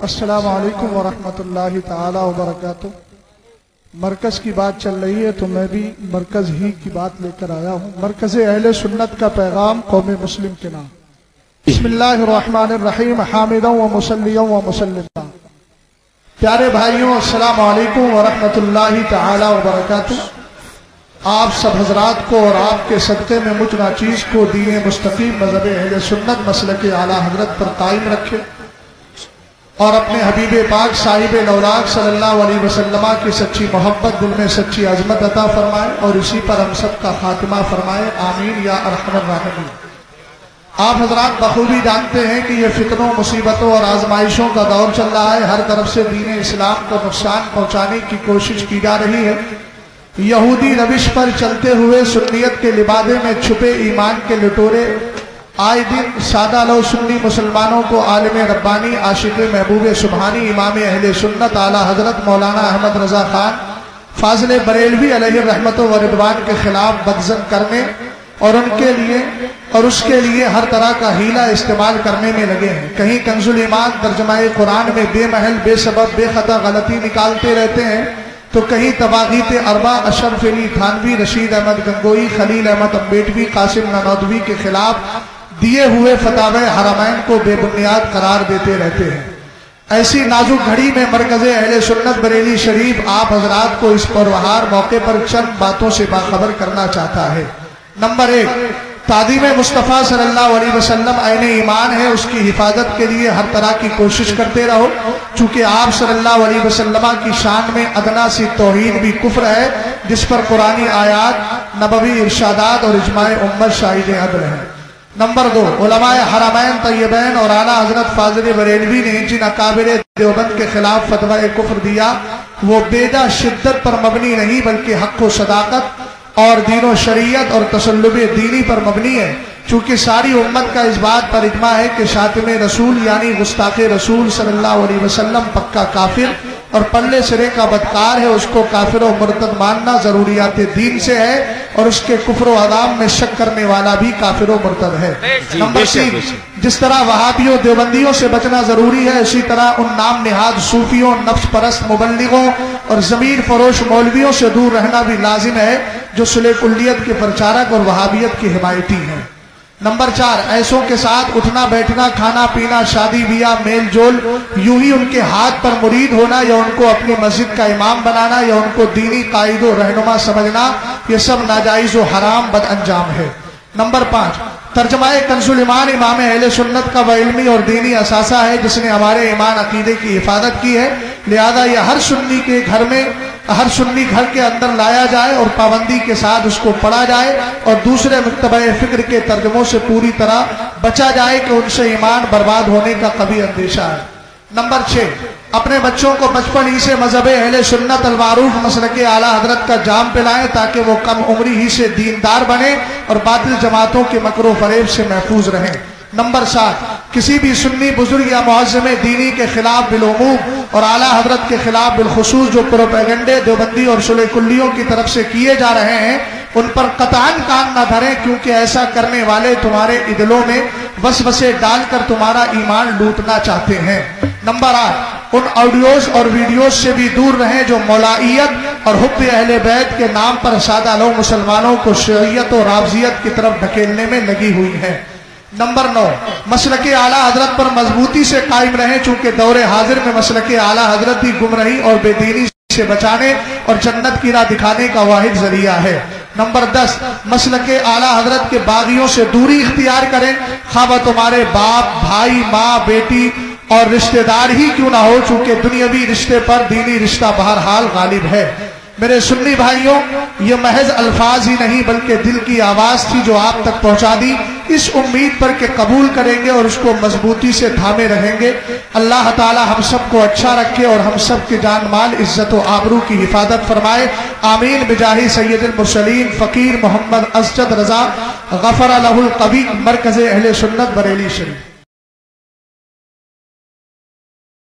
السلام علیکم ورحمۃ اللہ تعالی وبرکاتہ۔ مرکز کی بات چل رہی ہے تو میں بھی مرکز ہی کی بات لے کر آیا ہوں۔ مرکز اہل سنت کا پیغام قوم مسلم کے نام۔ بسم اللہ الرحمن الرحیم، حامدا و مصلیا و مسلما۔ پیارے بھائیوں، السلام علیکم ورحمۃ اللہ تعالی وبرکاتہ۔ آپ سب حضرات کو اور آپ کے صدقے میں مجھ ناچیز کو دین مستقیم مذہب اہل سنت مسلک اعلیٰ حضرت پر قائم رکھے اور اپنے حبیب پاک صاحب لولاک صلی اللہ علیہ وسلم کی سچی محبت دل میں سچی عظمت عطا فرمائے اور اسی پر ہم سب کا خاتمہ فرمائے، آمین یا ارحم الراحمین۔ آپ حضرات بخوبی جانتے ہیں کہ یہ فتنوں، مصیبتوں اور آزمائشوں کا دور چل رہا ہے۔ ہر طرف سے دین اسلام کو نقصان پہنچانے کی کوشش کی جا رہی ہے۔ یہودی روش پر چلتے ہوئے سنیت کے لبادے میں چھپے ایمان کے لٹورے آئے دن سادہ لو سنی مسلمانوں کو عالم ربانی، عاشق محبوب سبحانی، امام اہل سنت اعلیٰ حضرت مولانا احمد رضا خان فاضل بریلوی علیہ رحمت و رضوان کے خلاف بدظن کرنے اور ان کے لیے اور اس کے لیے ہر طرح کا حیلہ استعمال کرنے میں لگے ہیں۔ کہیں کنز الایمان ترجمہ قرآن میں بے محل بے سبب بے خطا غلطی نکالتے رہتے ہیں، تو کہیں تواغیت اربع اشرف علی تھانوی، رشید احمد گنگوئی، خلیل احمد امبیڈوی، قاسم نانوتوی کے خلاف دیے ہوئے فتاوی حرمین کو بے بنیاد قرار دیتے رہتے ہیں۔ ایسی نازک گھڑی میں مرکز اہل سنت بریلی شریف آپ حضرات کو اس پربہار موقع پر چند باتوں سے باخبر کرنا چاہتا ہے۔ نمبر 1، تعظیم مصطفیٰ صلی اللہ علیہ وسلم عین ایمان ہے، اس کی حفاظت کے لیے ہر طرح کی کوشش کرتے رہو، چونکہ آپ صلی اللہ علیہ وسلم کی شان میں ادنا سی توحید بھی کفر ہے، جس پر قرآنی آیات، نبوی ارشادات اور اجماع امت شاہد عدل ہیں۔ نمبر 2، علماء حرمین طیبین اور اعلیٰ حضرت فاضل بریلوی نے جن اکابر دیوبند کے خلاف فتوی کفر دیا، وہ بیدہ شدت پر مبنی نہیں بلکہ حق و صداقت اور دین و شریعت اور تسلب دینی پر مبنی ہے، چونکہ ساری امت کا اس بات پر اجماع ہے کہ شاتم رسول یعنی گستاخ رسول صلی اللہ علیہ وسلم پکا کافر اور پلے سرے کا بدکار ہے، اس کو کافر و مرتد ماننا ضروریات دین سے ہے، اور اس کے کفر و عذاب میں شک کرنے والا بھی کافر و مرتد ہے۔ نمبر 3، جس طرح وہابیوں دیوبندیوں سے بچنا ضروری ہے، اسی طرح ان نام نہاد صوفیوں، نفس پرست مبلغوں اور ضمیر فروش مولویوں سے دور رہنا بھی لازم ہے، جو صلح کلیت کے پرچارک اور وہابیت کی حمایتی ہیں۔ نمبر 4، ایسوں کے ساتھ اٹھنا بیٹھنا، کھانا پینا، شادی بیاہ، میل جول، یوں ہی ان کے ہاتھ پر مرید ہونا یا ان کو اپنی مسجد کا امام بنانا یا ان کو دینی قائد و رہنما سمجھنا، یہ سب ناجائز و حرام بد انجام ہے۔ نمبر 5، ترجمہ کنز الایمان امام اہل سنت کا وہ علمی اور دینی اثاثہ ہے جس نے ہمارے ایمان عقیدے کی حفاظت کی ہے، لہذا یہ ہر سنی گھر کے اندر لایا جائے اور پابندی کے ساتھ اس کو پڑھا جائے اور دوسرے مکتبہ فکر کے ترجموں سے پوری طرح بچا جائے کہ ان سے ایمان برباد ہونے کا کبھی اندیشہ ہے۔ نمبر 6، اپنے بچوں کو بچپن ہی سے مذہب اہل سنت المعروف مسلک اعلیٰ حضرت کا جام پلائیں تاکہ وہ کم عمری ہی سے دیندار بنے اور باطل جماعتوں کے مکر و فریب سے محفوظ رہیں۔ نمبر 7، کسی بھی سنی بزرگ یا معظم دینی کے خلاف بالعموم اور اعلیٰ حضرت کے خلاف بالخصوص جو پروپیگنڈے دیوبندی اور صلح کلیوں کی طرف سے کیے جا رہے ہیں، ان پر قطعاً کان نہ دھریں، کیونکہ ایسا کرنے والے تمہارے دلوں میں وسوسے ڈال کر تمہارا ایمان لوٹنا چاہتے ہیں۔ نمبر 8، ان آڈیوز اور ویڈیوز سے بھی دور رہیں جو مولائیت اور حب اہل بیت کے نام پر سادہ لو مسلمانوں کو شیعیت اور رافضیت کی طرف دھکیلنے میں لگی ہوئی ہیں۔ نمبر 9، مسلک اعلیٰ حضرت پر مضبوطی سے قائم رہیں، چونکہ دور حاضر میں مسلک اعلیٰ حضرت ہی گمراہی اور بے دینی سے بچانے اور جنت کی راہ دکھانے کا واحد ذریعہ ہے۔ نمبر 10، مسلک اعلیٰ حضرت کے باغیوں سے دوری اختیار کریں، خواہ وہ تمہارے باپ، بھائی، ماں، بیٹی اور رشتہ دار ہی کیوں نہ ہو، چونکہ دنیاوی رشتے پر دینی رشتہ بہرحال غالب ہے۔ میرے سنی بھائیوں، یہ محض الفاظ ہی نہیں بلکہ دل کی آواز تھی جو آپ تک پہنچا دی، اس امید پر کہ قبول کریں گے اور اس کو مضبوطی سے تھامے رہیں گے۔ اللہ تعالی ہم سب کو اچھا رکھے اور ہم سب کے جان مال، عزت و آبرو کی حفاظت فرمائے، آمین بجاہ سید المرسلین فقیر محمد اسجد رضا غفر لہ القبیع، مرکز اہل سنت بریلی شریف۔